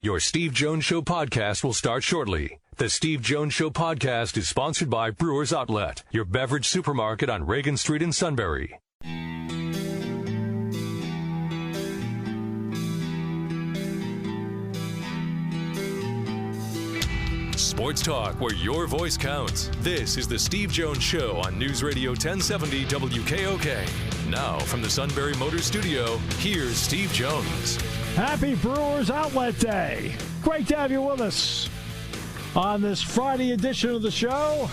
Your Steve Jones Show podcast will start shortly. The Steve Jones Show podcast is sponsored by Brewers Outlet, your beverage supermarket on Reagan Street in Sunbury. Sports talk where your voice counts. This is the Steve Jones Show on News Radio 1070 WKOK. Now, from the Sunbury Motors Studio, here's Steve Jones. Happy Brewers Outlet Day. Great to have you with us on this Friday edition of the show.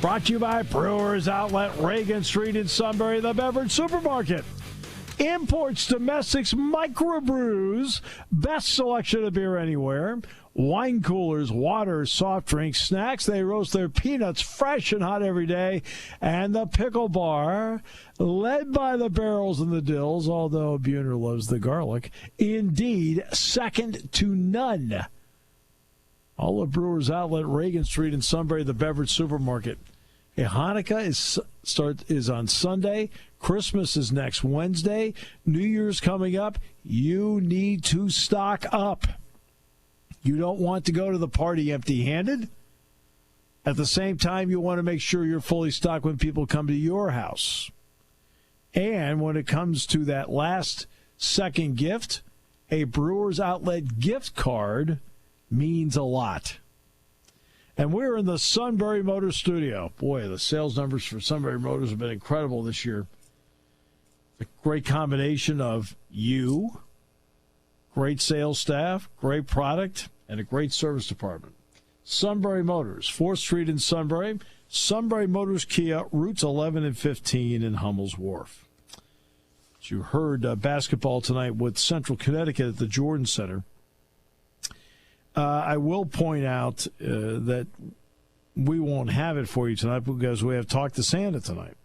Brought to you by Brewers Outlet, Reagan Street in Sunbury, the beverage supermarket. Imports, domestics, microbrews, best selection of beer anywhere. Wine coolers, water, soft drinks, snacks. They roast their peanuts fresh and hot every day. And the pickle bar, led by the barrels and the dills, although Buhner loves the garlic. Indeed, second to none. All of Brewers Outlet, Reagan Street in Sunbury, the beverage supermarket. Hanukkah is on Sunday. Christmas is next Wednesday. New Year's coming up. You need to stock up. You don't want to go to the party empty-handed. At the same time, you want to make sure you're fully stocked when people come to your house. And when it comes to that last second gift, a Brewers Outlet gift card means a lot. And we're in the Sunbury Motors Studio. Boy, the sales numbers for Sunbury Motors have been incredible this year. A great combination of you, great sales staff, great product, and a great service department. Sunbury Motors, 4th Street in Sunbury. Sunbury Motors Kia, routes 11 and 15 in Hummel's Wharf. As you heard basketball tonight with Central Connecticut at the Jordan Center. I will point out that we won't have it for you tonight because we have Talk to Santa tonight.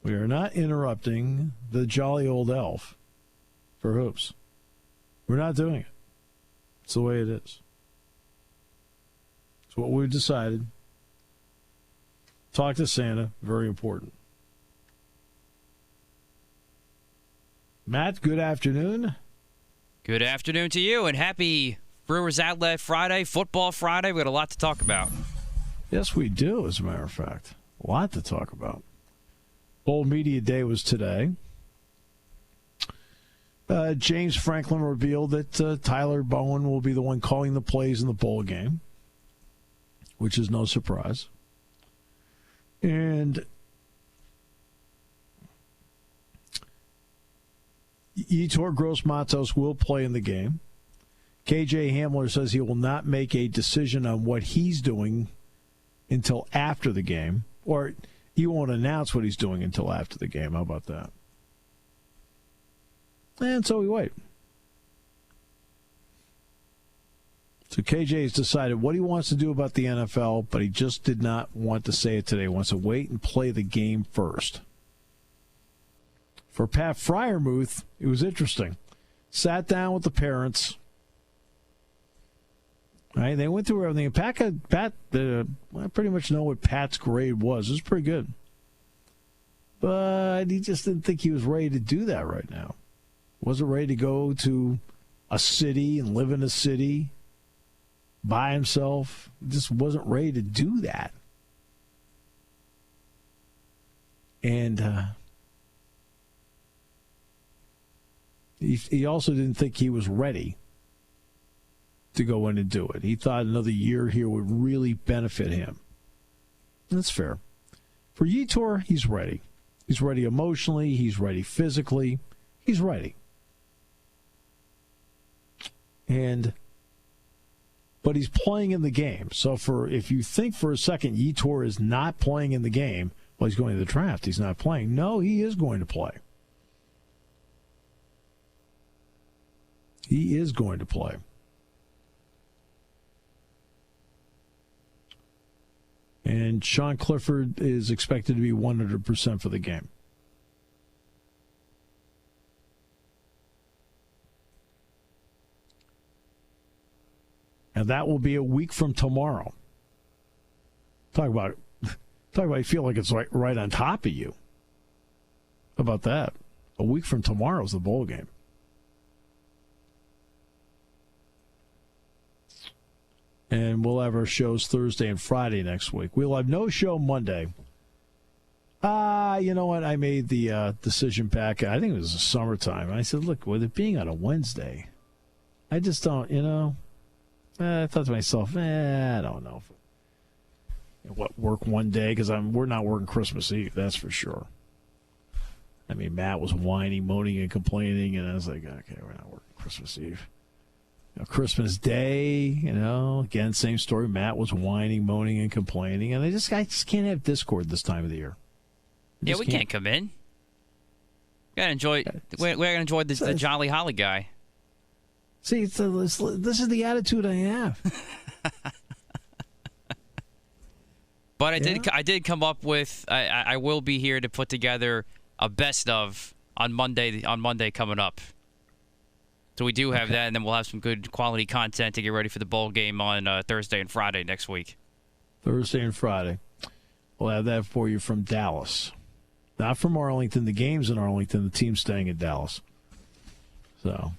We are not interrupting the jolly old elf for hoops. We're not doing it. It's the way it is. It's what we've decided. Talk to Santa, very important. Matt, good afternoon. Good afternoon to you, and happy Brewers Outlet Friday, Football Friday. We got a lot to talk about. Yes, we do, as a matter of fact. A lot to talk about. Bowl Media Day was today. James Franklin revealed that Tyler Bowen will be the one calling the plays in the bowl game, which is no surprise. And Yetur Gross-Matos will play in the game. KJ Hamler says he will not make a decision on what he's doing until after the game, or he won't announce what he's doing until after the game. How about that? And so we wait. So KJ has decided what he wants to do about the NFL, but he just did not want to say it today. He wants to wait and play the game first. For Pat Freiermuth, it was interesting. Sat down with the parents. Right, they went through everything. Pat, I pretty much know what Pat's grade was. It was pretty good. But he just didn't think he was ready to do that right now. Wasn't ready to go to a city and live in a city by himself. Just wasn't ready to do that. And he also didn't think he was ready to go in and do it. He thought another year here would really benefit him. That's fair. For Yetur, he's ready. He's ready emotionally. He's ready physically. He's ready. But he's playing in the game. So if you think for a second Yetur is not playing in the game, well, he's going to the draft. He's not playing. No, he is going to play. He is going to play. And Sean Clifford is expected to be 100% for the game. And that will be a week from tomorrow. Talk about you feel like it's right on top of you. How about that? A week from tomorrow is the bowl game. And we'll have our shows Thursday and Friday next week. We'll have no show Monday. You know what? I made the decision back. I think it was the summertime. I said, look, with it being on a Wednesday, I just don't, I thought to myself, I don't know. What, work one day? Because we're not working Christmas Eve, that's for sure. I mean, Matt was whining, moaning, and complaining, and I was like, okay, we're not working Christmas Eve. Christmas Day, again, same story. Matt was whining, moaning, and complaining, and I just can't have Discord this time of the year. Yeah, we can't come in. We're gonna enjoy the Jolly Holly guy. See, this is the attitude I have. But I did come up with. I will be here to put together a best of on Monday. On Monday coming up. So we do have that, and then we'll have some good quality content to get ready for the bowl game on Thursday and Friday next week. Thursday and Friday. We'll have that for you from Dallas. Not from Arlington. The game's in Arlington. The team's staying in Dallas. So,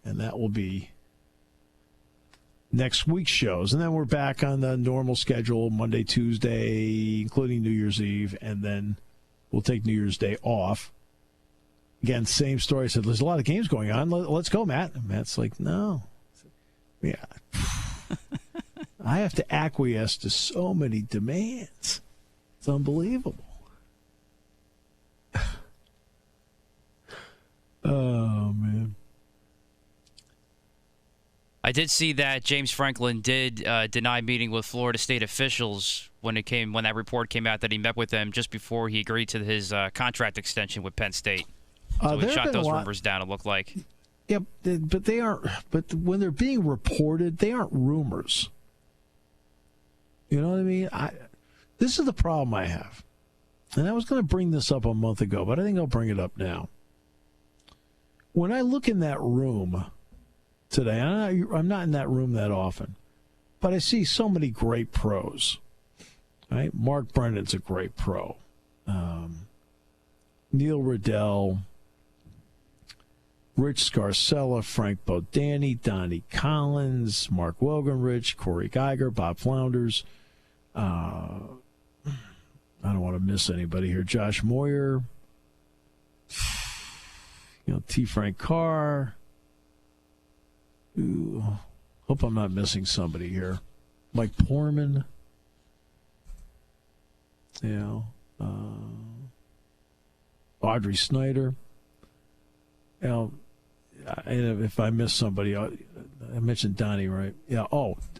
and that will be next week's shows. And then we're back on the normal schedule, Monday, Tuesday, including New Year's Eve. And then we'll take New Year's Day off. Again, same story. I said, there's a lot of games going on. Let's go, Matt. And Matt's like, no. Yeah. I have to acquiesce to so many demands. It's unbelievable. Oh, man. I did see that James Franklin did deny meeting with Florida State officials when that report came out that he met with them just before he agreed to his contract extension with Penn State. So we shot those rumors down, it looked like. Yeah, but they aren't. But when they're being reported, they aren't rumors. You know what I mean? This is the problem I have. And I was going to bring this up a month ago, but I think I'll bring it up now. When I look in that room today, I'm not in that room that often, but I see so many great pros. Right? Mark Brennan's a great pro. Neil Riddell, Rich Scarcella, Frank Bodani, Donnie Collins, Mark Wogenrich, Corey Geiger, Bob Flounders. I don't want to miss anybody here. Josh Moyer, T. Frank Carr. Ooh, hope I'm not missing somebody here. Mike Porman. Audrey Snyder. If I miss somebody, I mentioned Donnie, right? Yeah.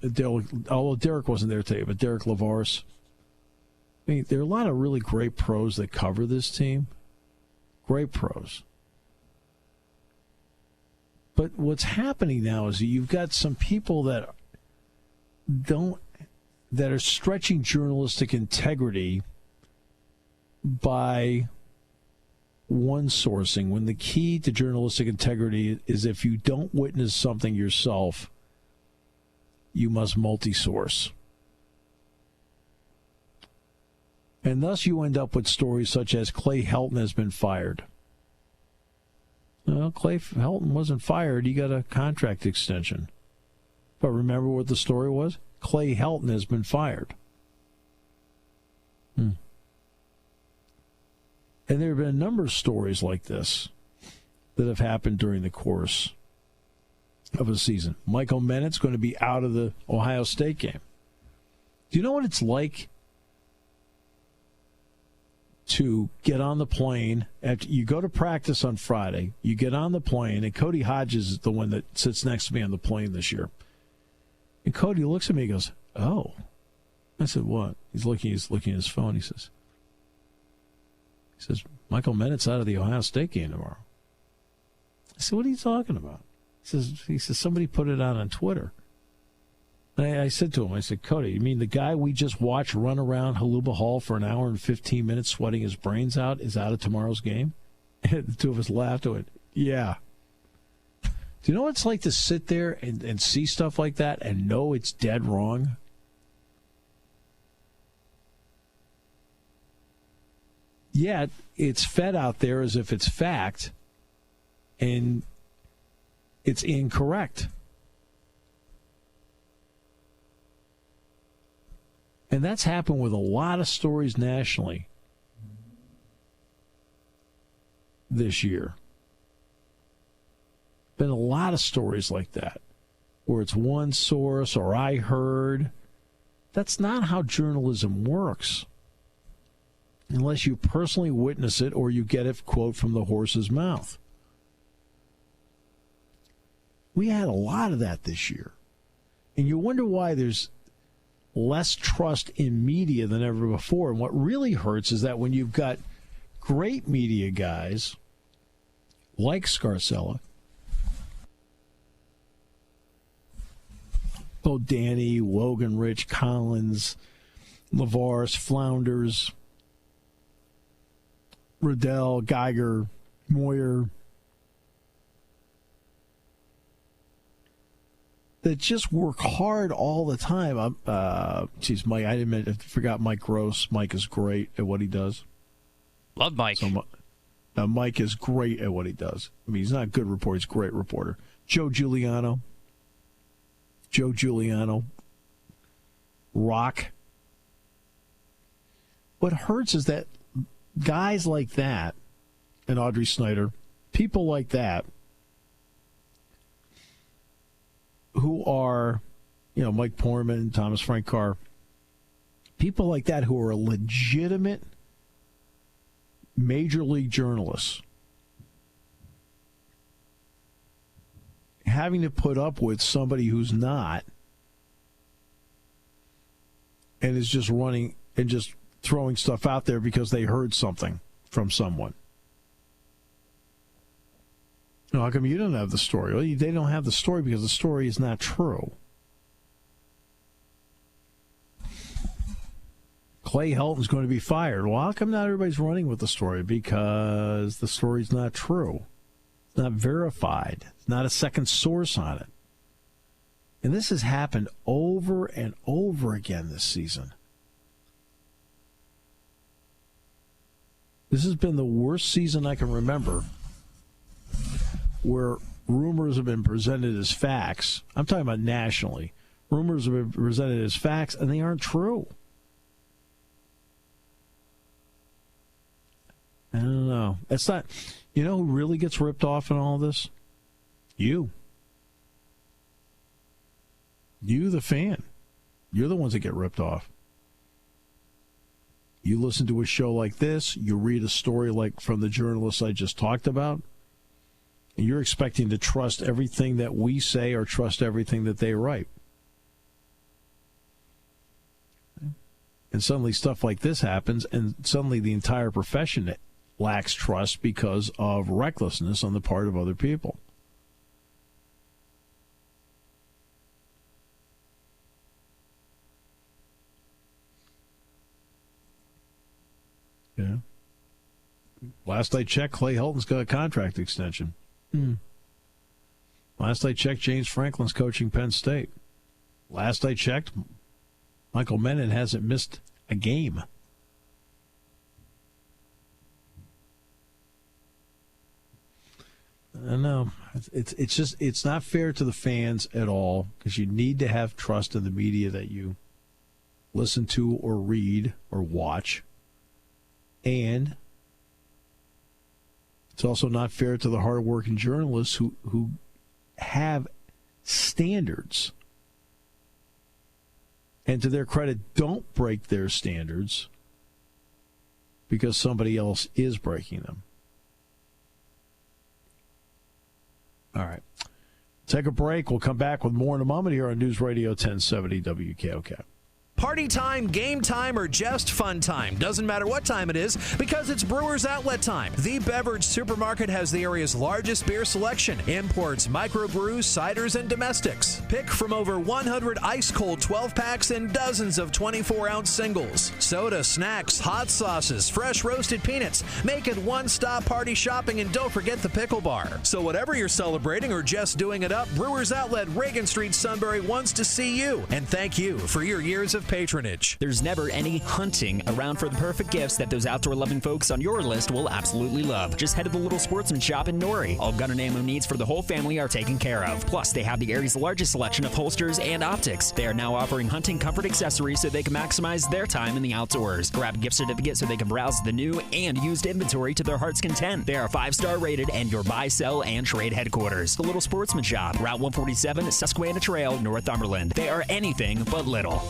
Derek wasn't there today, but Derek Lavaris. I mean, there are a lot of really great pros that cover this team. Great pros. But what's happening now is that you've got some people that are stretching journalistic integrity by one sourcing, when the key to journalistic integrity is if you don't witness something yourself, you must multi-source. And thus you end up with stories such as Clay Helton has been fired. Well, Clay Helton wasn't fired. He got a contract extension. But remember what the story was? Clay Helton has been fired. And there have been a number of stories like this that have happened during the course of a season. Michael Bennett's going to be out of the Ohio State game. Do you know what it's like to get on the plane after you go to practice on Friday? You get on the plane, and Cody Hodges is the one that sits next to me on the plane this year. And Cody looks at me and goes, "Oh." I said, "What?" He's looking at his phone. He says, "Michael Bennett's out of the Ohio State game tomorrow." I said, "What are you talking about?" He says, "Somebody put it out on Twitter." And I said to him, I said, "Cody, you mean the guy we just watched run around Haluba Hall for an hour and 15 minutes sweating his brains out is out of tomorrow's game?" And the two of us laughed and went, "Yeah." Do you know what it's like to sit there and see stuff like that and know it's dead wrong? Yet it's fed out there as if it's fact, and it's incorrect. And that's happened with a lot of stories nationally this year. Been a lot of stories like that, where it's one source or I heard. That's not how journalism works. Unless you personally witness it or you get a quote from the horse's mouth. We had a lot of that this year. And you wonder why there's less trust in media than ever before. And what really hurts is that when you've got great media guys like Scarcella, Danny, Wogan, Rich, Collins, LaVarse, Flounders, Riddell, Geiger, Moyer, that just work hard all the time. Mike, I forgot Mike Gross. Mike is great at what he does. Love Mike. Mike is great at what he does. I mean, he's not a good reporter. He's a great reporter. Joe Giuliano, Rock. What hurts is that guys like that, and Audrey Snyder, people like that, who are, Mike Poorman, Thomas Frank Carr, people like that who are legitimate major league journalists, having to put up with somebody who's not and is just running and just throwing stuff out there because they heard something from someone. How come you don't have the story? Well, they don't have the story because the story is not true. Clay Helton's going to be fired. Well, how come not everybody's running with the story? Because the story's not true. It's not verified. It's not a second source on it. And this has happened over and over again this season. This has been the worst season I can remember where rumors have been presented as facts. I'm talking about nationally. Rumors have been presented as facts, and they aren't true. I don't know. It's not. You know who really gets ripped off in all this? You. You, the fan. You're the ones that get ripped off. You listen to a show like this, you read a story like from the journalists I just talked about, and you're expecting to trust everything that we say or trust everything that they write. And suddenly stuff like this happens, and suddenly the entire profession lacks trust because of recklessness on the part of other people. Yeah. Last I checked, Clay Helton's got a contract extension. Last I checked, James Franklin's coaching Penn State. Last I checked, Michael Menon hasn't missed a game. I don't know. It's not fair to the fans at all, because you need to have trust in the media that you listen to or read or watch. And it's also not fair to the hardworking journalists who have standards. And to their credit, don't break their standards because somebody else is breaking them. All right. Take a break. We'll come back with more in a moment here on News Radio 1070 WKOK. Party time, game time, or just fun time. Doesn't matter what time it is, because it's Brewers Outlet time. The beverage supermarket has the area's largest beer selection. Imports, microbrews, ciders, and domestics. Pick from over 100 ice-cold 12-packs and dozens of 24-ounce singles. Soda, snacks, hot sauces, fresh roasted peanuts. Make it one-stop party shopping, and don't forget the pickle bar. So whatever you're celebrating or just doing it up, Brewers Outlet, Reagan Street, Sunbury wants to see you. And thank you for your years of patronage. There's never any hunting around for the perfect gifts that those outdoor-loving folks on your list will absolutely love. Just head to the Little Sportsman Shop in Nori. All gun and ammo needs for the whole family are taken care of. Plus, they have the area's largest selection of holsters and optics. They are now offering hunting comfort accessories so they can maximize their time in the outdoors. Grab a gift certificate so they can browse the new and used inventory to their heart's content. They are 5-star rated and your buy, sell, and trade headquarters. The Little Sportsman Shop, Route 147, Susquehanna Trail, Northumberland. They are anything but little.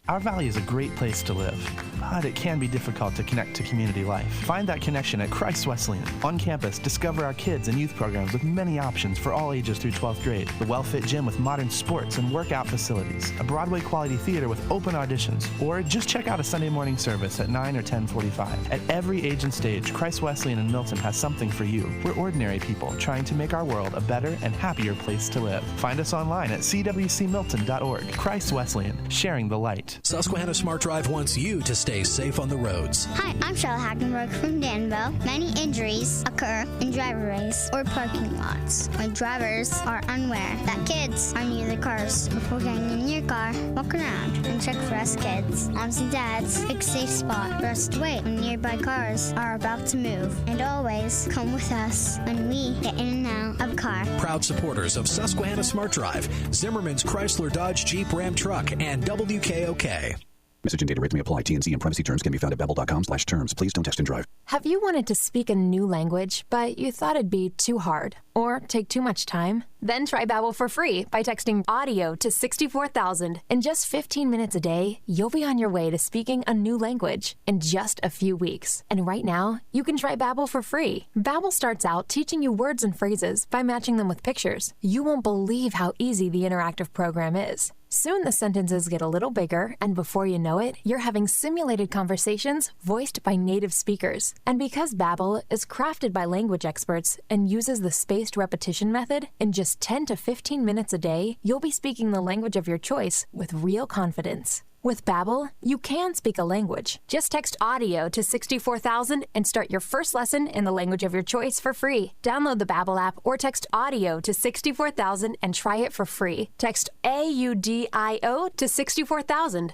Our valley is a great place to live, but it can be difficult to connect to community life. Find that connection at Christ Wesleyan. On campus, discover our kids and youth programs with many options for all ages through 12th grade. The well-fit gym with modern sports and workout facilities. A Broadway quality theater with open auditions. Or just check out a Sunday morning service at 9 or 10:45. At every age and stage, Christ Wesleyan in Milton has something for you. We're ordinary people trying to make our world a better and happier place to live. Find us online at cwcmilton.org. Christ Wesleyan, sharing the light. Susquehanna Smart Drive wants you to stay safe on the roads. Hi, I'm Charlotte Hackenberg from Danville. Many injuries occur in driveways or parking lots when drivers are unaware that kids are near the cars. Before getting in your car, walk around and check for us kids. Moms and dads, pick a safe spot for us to wait when nearby cars are about to move. And always come with us when we get in and out of a car. Proud supporters of Susquehanna Smart Drive, Zimmerman's Chrysler Dodge Jeep Ram Truck, and WKOK. Message and data rates may apply. T&C and privacy terms can be found at bevel.com/terms. Please don't text and drive. Have you wanted to speak a new language, but you thought it'd be too hard or take too much time? Then try Babbel for free by texting audio to 64,000. In just 15 minutes a day, you'll be on your way to speaking a new language in just a few weeks. And right now, you can try Babbel for free. Babbel starts out teaching you words and phrases by matching them with pictures. You won't believe how easy the interactive program is. Soon the sentences get a little bigger, and before you know it, you're having simulated conversations voiced by native speakers. And because Babbel is crafted by language experts and uses the spaced repetition method, in just 10 to 15 minutes a day, you'll be speaking the language of your choice with real confidence. With Babbel, you can speak a language. Just text audio to 64,000 and start your first lesson in the language of your choice for free. Download the Babbel app or text audio to 64,000 and try it for free. Text AUDIO to 64,000.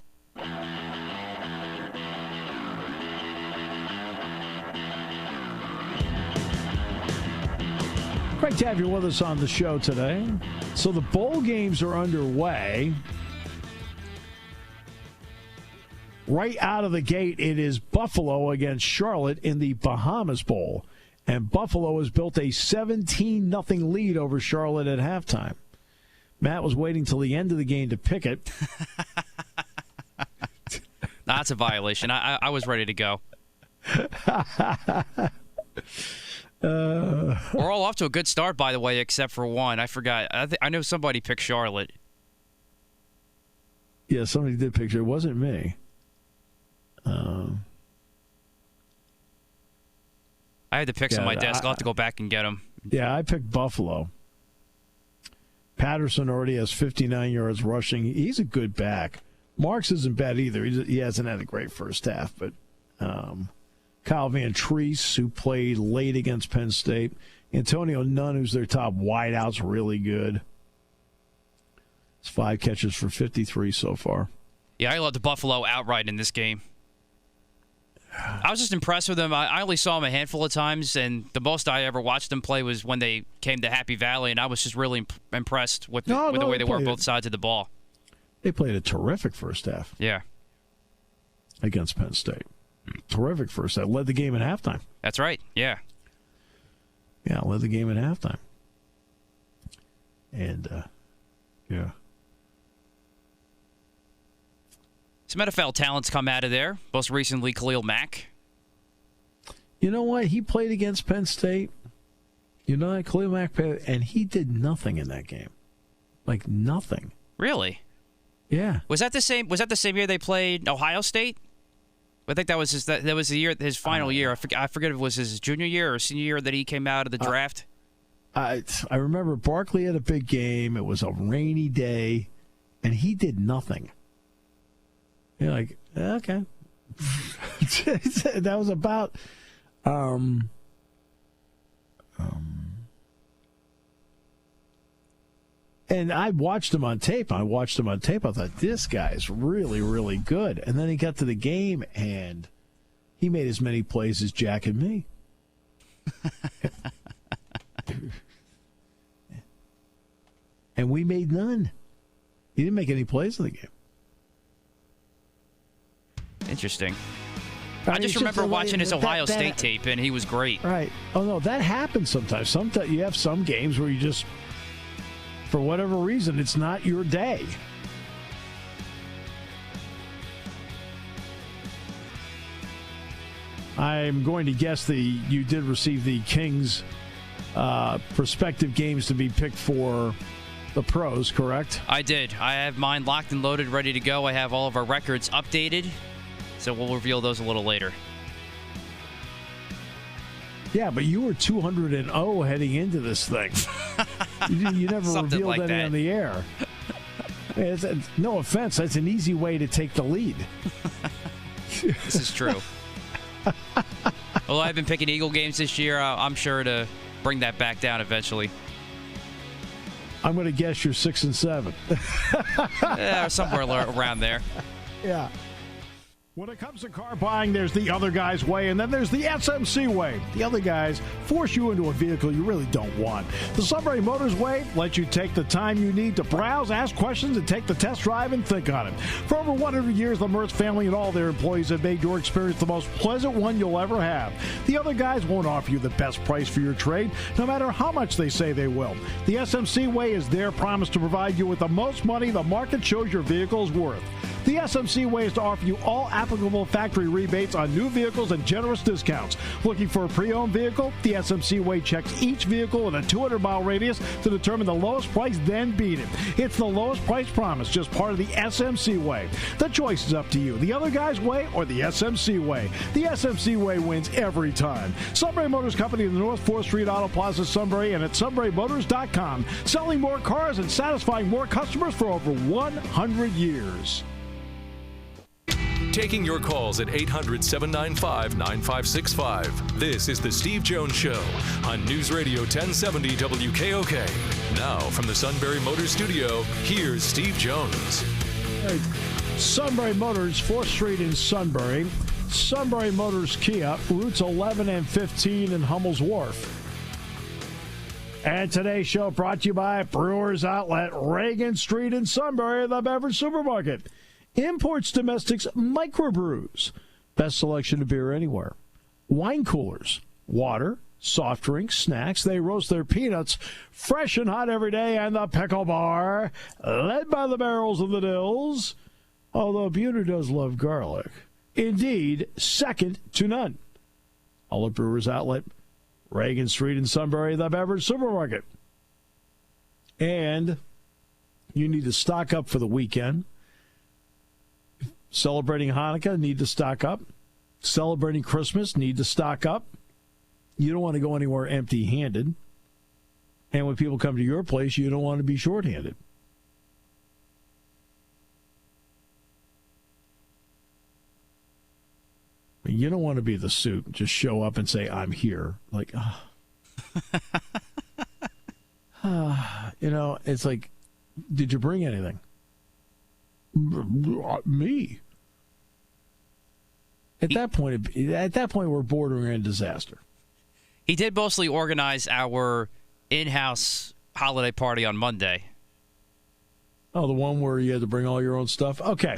Great to have you with us on the show today. So the bowl games are underway. Right out of the gate, it is Buffalo against Charlotte in the Bahamas Bowl. And Buffalo has built a 17-0 lead over Charlotte at halftime. Matt was waiting till the end of the game to pick it. That's a violation. I was ready to go. We're all off to a good start, by the way, except for one. I forgot. I know somebody picked Charlotte. Yeah, somebody did pick it. It wasn't me. I had the picks on my desk. I'll have to go back and get them. Yeah, I picked Buffalo. Patterson already has 59 yards rushing. He's a good back. Marks isn't bad either. He hasn't had a great first half, but Kyle Van Treese, who played late against Penn State. Antonio Nunn, who's their top wideout's really good. It's 5 catches for 53 so far. Yeah, I love the Buffalo outright in this game. I was just impressed with them. I only saw them a handful of times, and the most I ever watched them play was when they came to Happy Valley, and I was just really impressed with the way they worked both sides of the ball. They played a terrific first half. Yeah. Against Penn State. Terrific first half. Led the game at halftime. That's right, yeah. Yeah, led the game at halftime. And, yeah. Some NFL talents come out of there. Most recently, Khalil Mack. You know what? He played against Penn State. You know that Khalil Mack played, and he did nothing in that game. Like nothing. Really? Yeah. Was that the same year they played Ohio State? I think that was the year, his final year. I forget if it was his junior year or senior year that he came out of the draft. I remember Barkley had a big game. It was a rainy day, and he did nothing. You're like, okay. That was about And I watched him on tape. I thought, this guy's really, really good. And then he got to the game, and he made as many plays as Jack and me. And we made none. He didn't make any plays in the game. Interesting. I just remember watching his Ohio State tape, and he was great. Right. Oh, no, that happens sometimes. Sometimes you have some games where you just, for whatever reason, it's not your day. I'm going to guess you did receive the Kings prospective games to be picked for the pros, correct? I did. I have mine locked and loaded, ready to go. I have all of our records updated, so we'll reveal those a little later. Yeah, but you were 200-0 heading into this thing. You never revealed like any that on the air. No offense, that's an easy way to take the lead. This is true. Although I've been picking Eagle games this year, I'm sure to bring that back down eventually. I'm going to guess you're 6-7. Yeah, somewhere around there. Yeah. When it comes to car buying, there's the other guy's way, and then there's the SMC way. The other guys force you into a vehicle you really don't want. The Sunbury Motors way lets you take the time you need to browse, ask questions, and take the test drive and think on it. For over 100 years, the Mertz family and all their employees have made your experience the most pleasant one you'll ever have. The other guys won't offer you the best price for your trade, no matter how much they say they will. The SMC way is their promise to provide you with the most money the market shows your vehicle is worth. The SMC way is to offer you all applicable factory rebates on new vehicles and generous discounts. Looking for a pre-owned vehicle? The SMC way checks each vehicle in a 200-mile radius to determine the lowest price, then beat it. It's the lowest price promise, just part of the SMC way. The choice is up to you. The other guy's way or the SMC way. The SMC way wins every time. Sunbury Motors Company in the North 4th Street Auto Plaza, Sunbury, and at sunburymotors.com. Selling more cars and satisfying more customers for over 100 years. Taking your calls at 800-795-9565. This is the Steve Jones Show on News Radio 1070 WKOK. Now from the Sunbury Motors Studio, here's Steve Jones. Right. Sunbury Motors, 4th Street in Sunbury. Sunbury Motors Kia, routes 11 and 15 in Hummel's Wharf. And today's show brought to you by Brewers Outlet, Reagan Street in Sunbury, the beverage supermarket. Imports, domestics, microbrews. Best selection of beer anywhere. Wine coolers, water, soft drinks, snacks. They roast their peanuts fresh and hot every day. And the pickle bar, led by the barrels of the Dills. Although Buter does love garlic. Indeed, second to none. All at Brewers Outlet, Reagan Street in Sunbury, the beverage supermarket. And you need to stock up for the weekend. Celebrating Hanukkah, need to stock up. Celebrating Christmas, need to stock up. You don't want to go anywhere empty-handed. And when people come to your place, you don't want to be short-handed. You don't want to be the suit. Just show up and say, I'm here. Like, it's like, did you bring anything? Me. At that point, we're bordering on disaster. He did mostly organize our in-house holiday party on Monday. Oh, the one where you had to bring all your own stuff? Okay.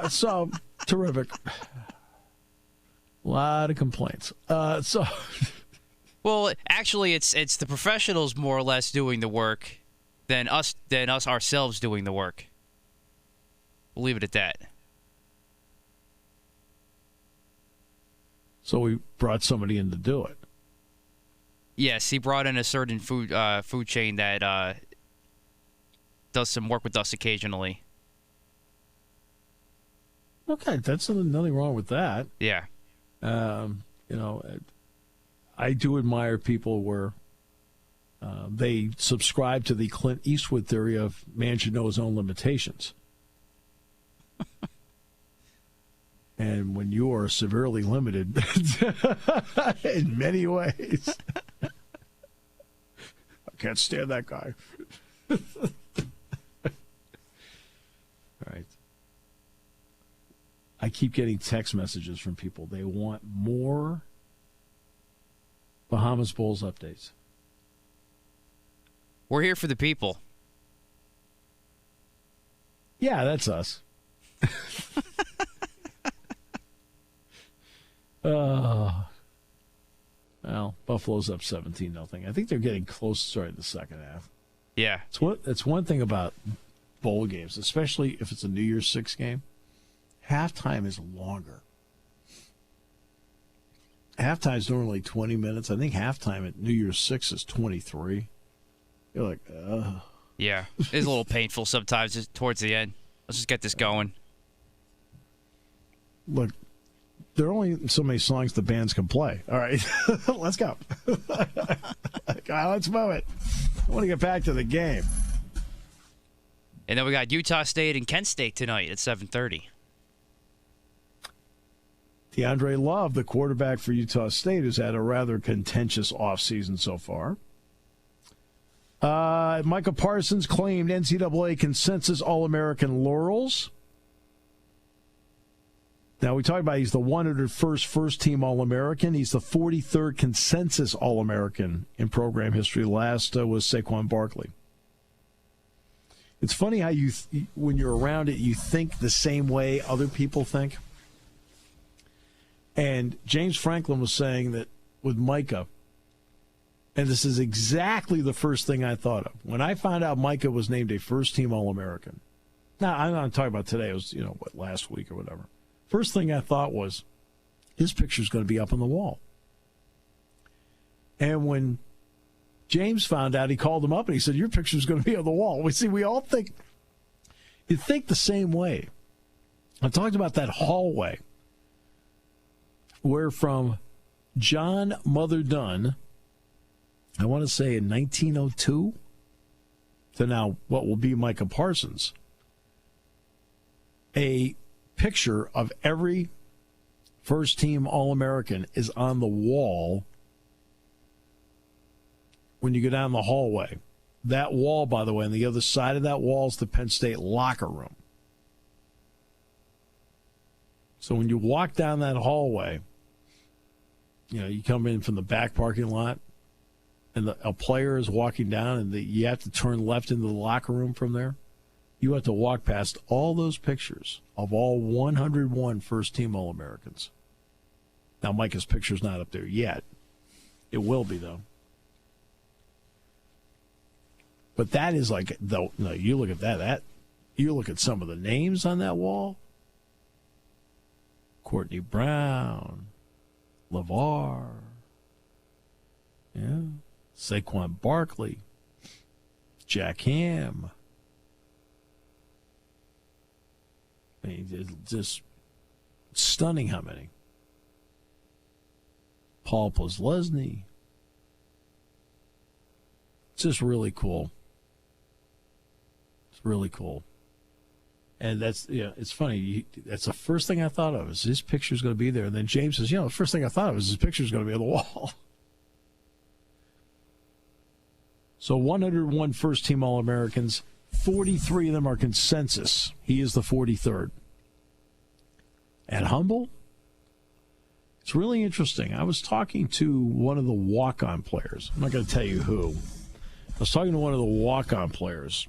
So, terrific. A lot of complaints. Well, actually, it's the professionals more or less doing the work than us ourselves doing the work. We'll leave it at that. So we brought somebody in to do it. Yes, he brought in a certain food chain that does some work with us occasionally. Okay, that's nothing wrong with that. Yeah. I do admire people where they subscribe to the Clint Eastwood theory of man should know his own limitations. And when you are severely limited in many ways, I can't stand that guy. I keep getting text messages from people. They want more Bahamas Bowls updates. We're here for the people. Yeah, that's us. Well, Buffalo's up 17-0. I think they're getting close to starting the second half. Yeah. It's one thing about bowl games, especially if it's a New Year's Six game. Halftime is longer. Halftime is normally 20 minutes. I think halftime at New Year's Six is 23. You're like, ugh. Yeah. It's a little painful sometimes just towards the end. Let's just get this going. Look, there are only so many songs the bands can play. All right, let's go. Let's move it. I want to get back to the game. And then we got Utah State and Kent State tonight at 7:30. DeAndre Love, the quarterback for Utah State, has had a rather contentious offseason so far. Micah Parsons claimed NCAA consensus All-American laurels. Now, we talked about he's the 101st first-team All-American. He's the 43rd consensus All-American in program history. Last was Saquon Barkley. It's funny how when you're around it, you think the same way other people think. And James Franklin was saying that with Micah, and this is exactly the first thing I thought of. When I found out Micah was named a first-team All-American. Now, I'm not talking about today. It was, last week or whatever. First thing I thought was, his picture's going to be up on the wall. And when James found out, he called him up and he said, your picture's going to be on the wall. We all think, you think the same way. I talked about that hallway where from John Mother Dunn, I want to say in 1902, to now what will be Micah Parsons, a picture of every first-team All-American is on the wall when you go down the hallway. That wall, by the way, on the other side of that wall is the Penn State locker room. So when you walk down that hallway, you come in from the back parking lot, and a player is walking down, and you have to turn left into the locker room from there. You have to walk past all those pictures of all 101 first-team All-Americans. Now, Micah's picture's not up there yet. It will be, though. But that is like, you look at that. You look at some of the names on that wall. Courtney Brown, LeVar, Saquon Barkley, Jack Ham. I mean, it's just stunning how many. Paul Posluszny. It's just really cool. It's really cool. And that's, it's funny. That's the first thing I thought of is his picture's going to be there. And then James says, the first thing I thought of is his picture's going to be on the wall. So 101 first-team All-Americans, 43 of them are consensus. He is the 43rd. At Humble, it's really interesting. I was talking to one of the walk-on players. I'm not going to tell you who. I was talking to one of the walk-on players,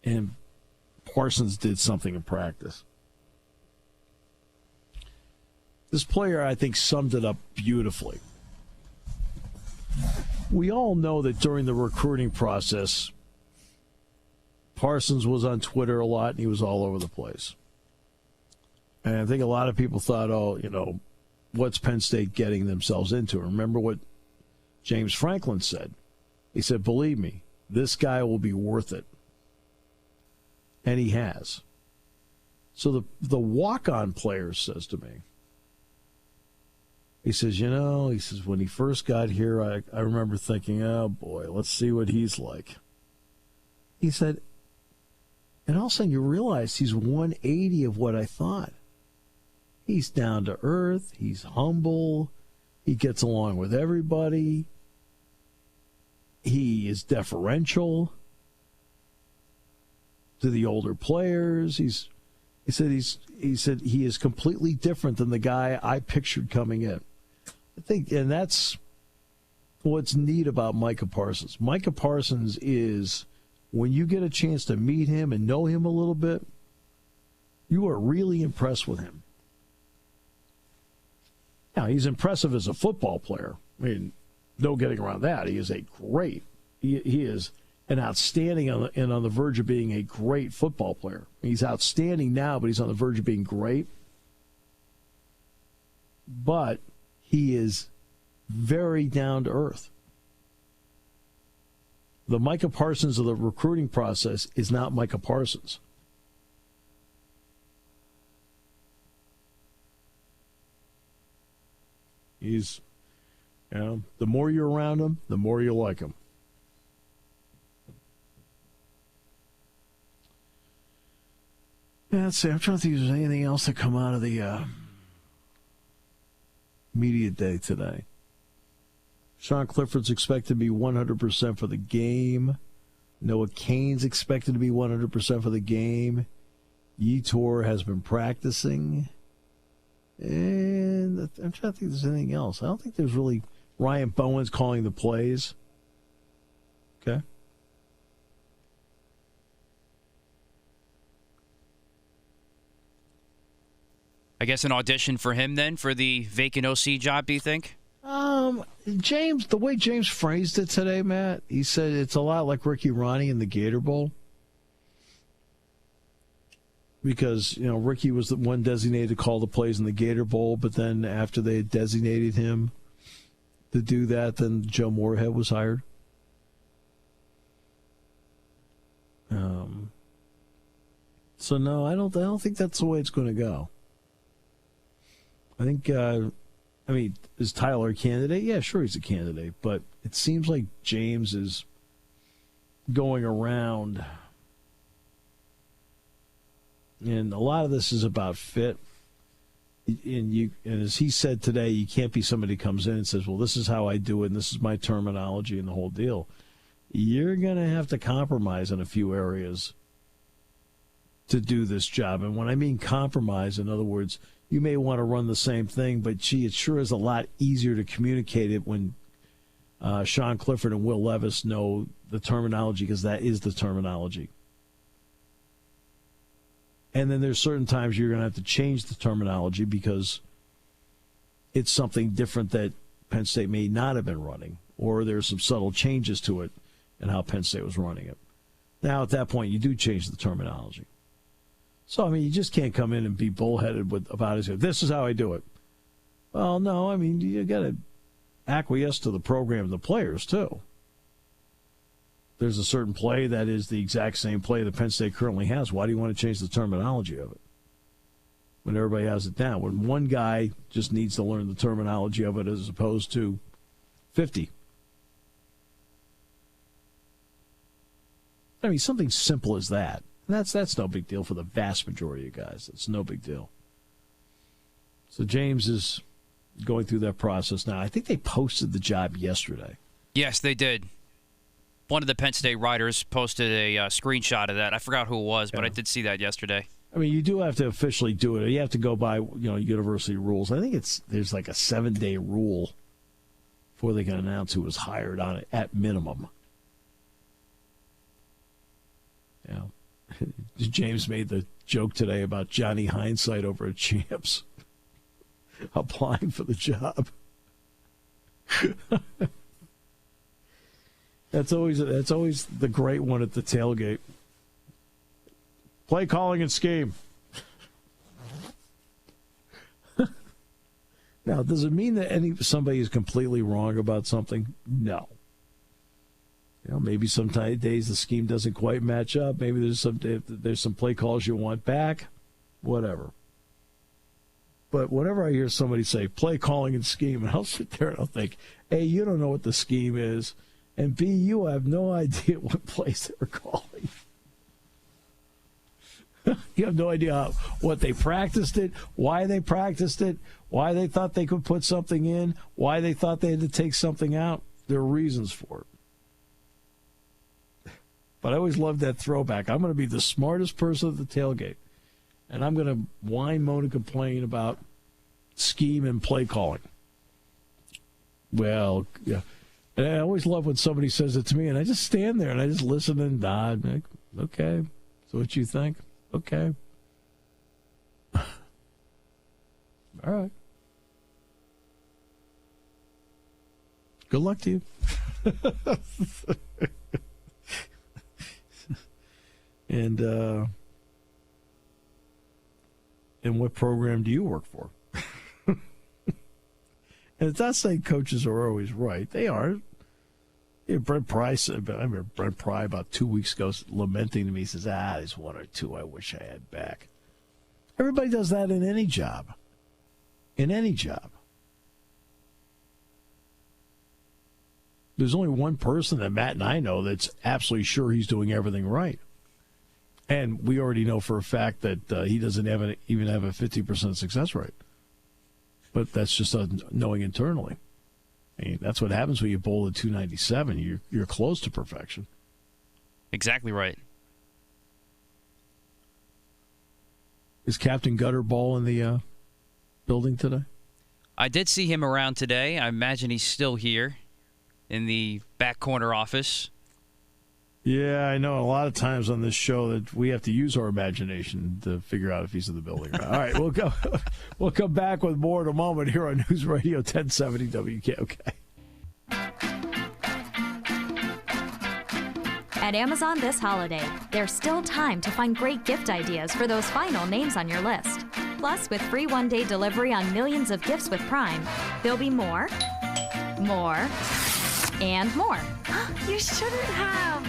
and Parsons did something in practice. This player, I think, summed it up beautifully. We all know that during the recruiting process, Parsons was on Twitter a lot, and he was all over the place. And I think a lot of people thought, what's Penn State getting themselves into? Remember what James Franklin said. He said, believe me, this guy will be worth it. And he has. So the walk-on player says to me, he says, when he first got here, I remember thinking, oh, boy, let's see what he's like. He said, and all of a sudden you realize he's 180 of what I thought. He's down to earth. He's humble. He gets along with everybody. He is deferential to the older players. He said he said he is completely different than the guy I pictured coming in. I think, and that's what's neat about Micah Parsons. Micah Parsons is, when you get a chance to meet him and know him a little bit, you are really impressed with him. Now, he's impressive as a football player. I mean, no getting around that. He is a great, he is an outstanding and on the verge of being a great football player. He's outstanding now, but he's on the verge of being great. But he is very down to earth. The Micah Parsons of the recruiting process is not Micah Parsons. He's, the more you're around him, the more you like him. Yeah, let's see. I'm trying to think if there's anything else that come out of the media day today. Sean Clifford's expected to be 100% for the game. Noah Cain's expected to be 100% for the game. Yetur has been practicing. And I'm trying to think if there's anything else. I don't think there's really. Ryan Bowen's calling the plays. Okay. I guess an audition for him then for the vacant OC job, do you think? James, the way James phrased it today, Matt, he said it's a lot like Ricky Ronnie in the Gator Bowl. Because, Ricky was the one designated to call the plays in the Gator Bowl, but then after they had designated him to do that, then Joe Moorhead was hired. So no, I don't think that's the way it's going to go. I think, is Tyler a candidate? Yeah, sure he's a candidate, but it seems like James is going around, and a lot of this is about fit. And as he said today, you can't be somebody who comes in and says, well, this is how I do it, and this is my terminology and the whole deal. You're going to have to compromise in a few areas to do this job. And when I mean compromise, in other words, you may want to run the same thing, but gee, it sure is a lot easier to communicate it when Sean Clifford and Will Levis know the terminology, because that is the terminology. And then there's certain times you're going to have to change the terminology because it's something different that Penn State may not have been running, or there's some subtle changes to it and how Penn State was running it. Now, at that point, you do change the terminology. So, you just can't come in and be bullheaded about it. This is how I do it. Well, no, you got to acquiesce to the program and the players, too. There's a certain play that is the exact same play that Penn State currently has. Why do you want to change the terminology of it when everybody has it down? When one guy just needs to learn the terminology of it as opposed to 50. Something simple as that. And that's no big deal for the vast majority of guys. It's no big deal. So James is going through that process now. I think they posted the job yesterday. Yes, they did. One of the Penn State writers posted a screenshot of that. I forgot who it was, but I did see that yesterday. You do have to officially do it. You have to go by, university rules. I think there's like a 7-day rule before they can announce who was hired on it at minimum. Yeah. James made the joke today about Johnny Hindsight over at Champs applying for the job. That's always the great one at the tailgate. Play calling and scheme. Now, does it mean that somebody is completely wrong about something? No. Maybe some days the scheme doesn't quite match up. Maybe there's some play calls you want back. Whatever. But whenever I hear somebody say play calling and scheme, and I'll sit there and I'll think, A, you don't know what the scheme is, and B, you have no idea what plays they're calling. You have no idea what they practiced it, why they practiced it, why they thought they could put something in, why they thought they had to take something out. There are reasons for it. But I always loved that throwback. I'm going to be the smartest person at the tailgate. and I'm going to whine, moan, and complain about scheme and play calling. Well, yeah. And I always love when somebody says it to me, and I just stand there and I just listen and nod. Like, okay, so what you think? Okay. All right. Good luck to you. And what program do you work for? And it's not saying coaches are always right. They are. Yeah, Brent Pry, I remember Brent Pry about 2 weeks ago lamenting to me, he says, there's one or two I wish I had back. Everybody does that in any job. In any job. There's only one person that Matt and I know that's absolutely sure he's doing everything right. And we already know for a fact that he doesn't even have a 50% success rate. But that's just knowing internally. I mean, that's what happens when you bowl at 297. You're close to perfection. Exactly right. Is Captain Gutterball in the building today? I did see him around today. I imagine he's still here in the back corner office. Yeah, I know. A lot of times on this show that we have to use our imagination to figure out if he's in the building. All right, we'll go. We'll come back with more in a moment here on News Radio 1070 WKOK. At Amazon this holiday, there's still time to find great gift ideas for those final names on your list. Plus, with free one-day delivery on millions of gifts with Prime, there'll be more, and more. You shouldn't have.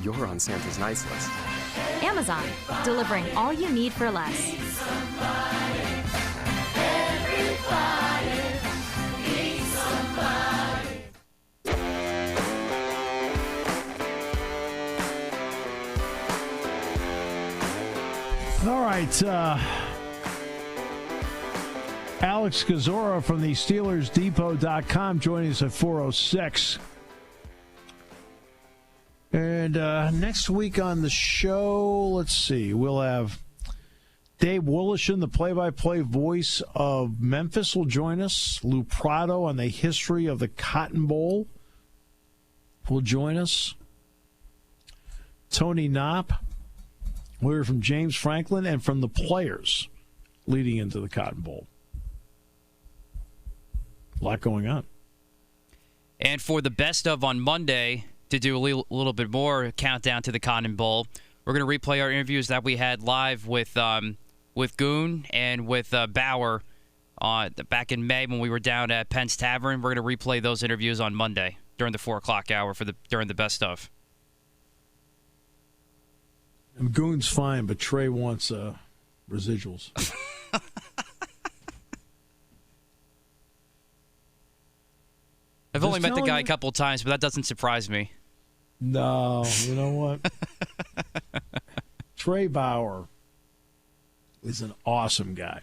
You're on Santa's nice list. Amazon, delivering all you need for less. Everybody needs somebody. All right. Alex Kozora from the SteelersDepot.com joining us at 4:06. And next week on the show, let's see, we'll have Dave Willishin, the play-by-play voice of Memphis, will join us. Lou Prado on the history of the Cotton Bowl will join us. Tony Knopp, we'll hear from James Franklin and from the players leading into the Cotton Bowl. A lot going on. And for the best of on Monday, to do a little bit more countdown to the Cotton Bowl, we're going to replay our interviews that we had live with Goon and with Bauer back in May when we were down at Penn's Tavern. We're going to replay those interviews on Monday during the 4 o'clock hour during the best of. And Goon's fine, but Trey wants residuals. I've only met the guy a couple of times, but that doesn't surprise me. No, you know what? Trey Bauer is an awesome guy.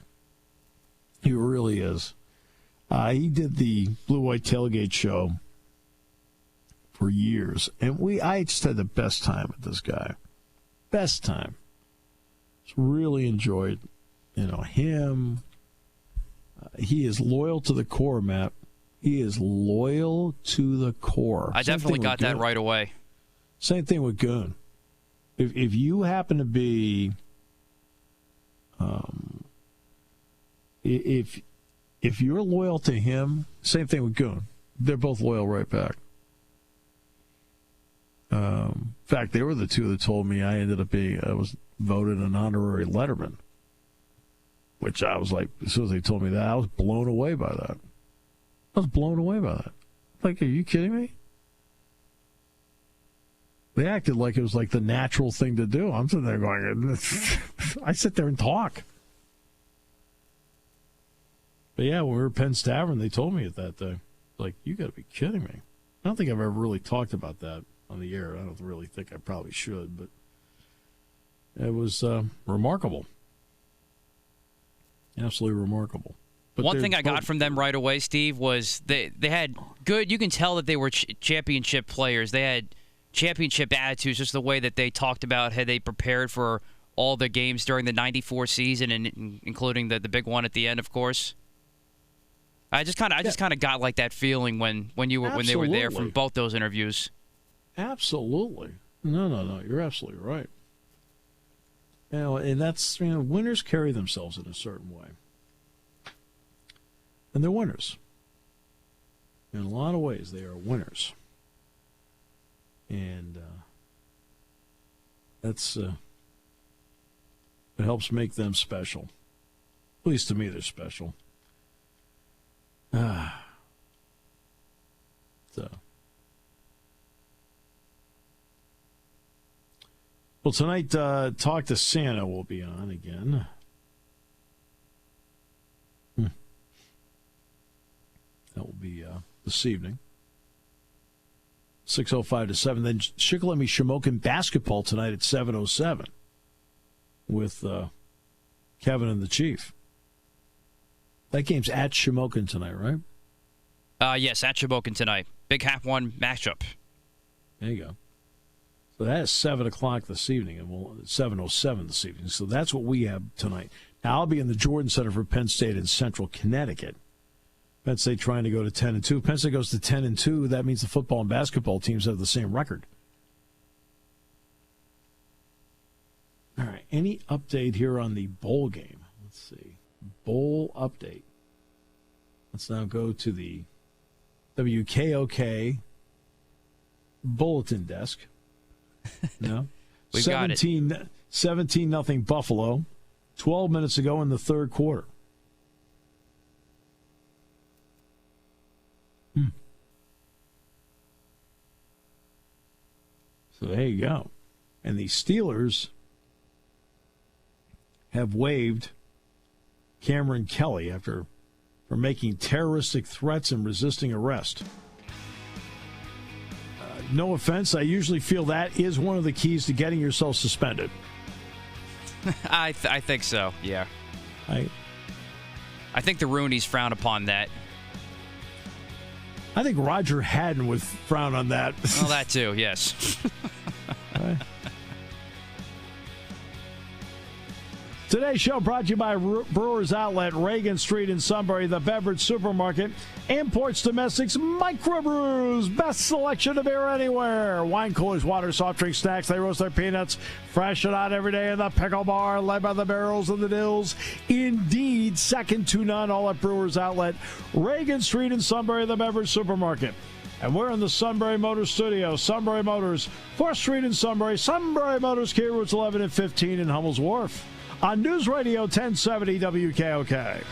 He really is. He did the Blue White Tailgate show for years, and I just had the best time with this guy. Best time. Just really enjoyed, him. He is loyal to the core, Matt. He is loyal to the core. I definitely got that right away. Same thing with Goon. If you happen to be, if you're loyal to him, same thing with Goon. They're both loyal right back. In fact, they were the two that told me I was voted an honorary letterman, which I was like, as soon as they told me that, I was blown away by that. Like, are you kidding me? They acted like it was like the natural thing to do. I'm sitting there going, I sit there and talk. But yeah, when we were at Penn's Tavern, they told me at that day, like, you got to be kidding me. I don't think I've ever really talked about that on the air. I don't really think I probably should, but it was remarkable. Absolutely remarkable. But one thing I got from them right away, Steve, was they had good, you can tell that they were championship players. They had championship attitudes, just the way that they talked about how they prepared for all the games during the '94 season, and including the big one at the end, of course. I just kind of got like that feeling when they were there from both those interviews. Absolutely. No. You're absolutely right. And that's, winners carry themselves in a certain way. And they're winners. In a lot of ways, they are winners. And that's it helps make them special. At least to me, they're special. Well, tonight, Talk to Santa will be on again. That will be this evening. 6:05 to 7. Then Shikellamy Shamokin basketball tonight at 7:07 with Kevin and the Chief. That game's at Shamokin tonight, right? Yes, at Shamokin tonight. Big half one matchup. There you go. So that is 7 o'clock this evening, and 7:07 this evening. So that's what we have tonight. Now, I'll be in the Jordan Center for Penn State in Central Connecticut. Penn State trying to go to 10-2. Penn State goes to 10-2. That means the football and basketball teams have the same record. All right. Any update here on the bowl game? Let's see. Bowl update. Let's now go to the WKOK bulletin desk. No. We've got it. 17-0 Buffalo. 12 minutes ago in the third quarter. So there you go. And the Steelers have waived Cameron Kelly for making terroristic threats and resisting arrest. No offense, I usually feel that is one of the keys to getting yourself suspended. I think so, yeah. I think the Rooneys frown upon that. I think Roger Haddon would frown on that. Well, that too, yes. Today's show brought to you by Brewers Outlet, Reagan Street in Sunbury, the beverage supermarket, Imports Domestics, Microbrews, best selection of beer anywhere. Wine coolers, water, soft drink, snacks. They roast their peanuts fresh and out every day in the pickle bar, led by the barrels and the dills. Indeed, second to none, all at Brewers Outlet, Reagan Street in Sunbury, the beverage supermarket. And we're in the Sunbury Motors studio. Sunbury Motors, 4th Street in Sunbury. Sunbury Motors, Key Routes 11 and 15 in Hummel's Wharf. On News Radio 1070 WKOK.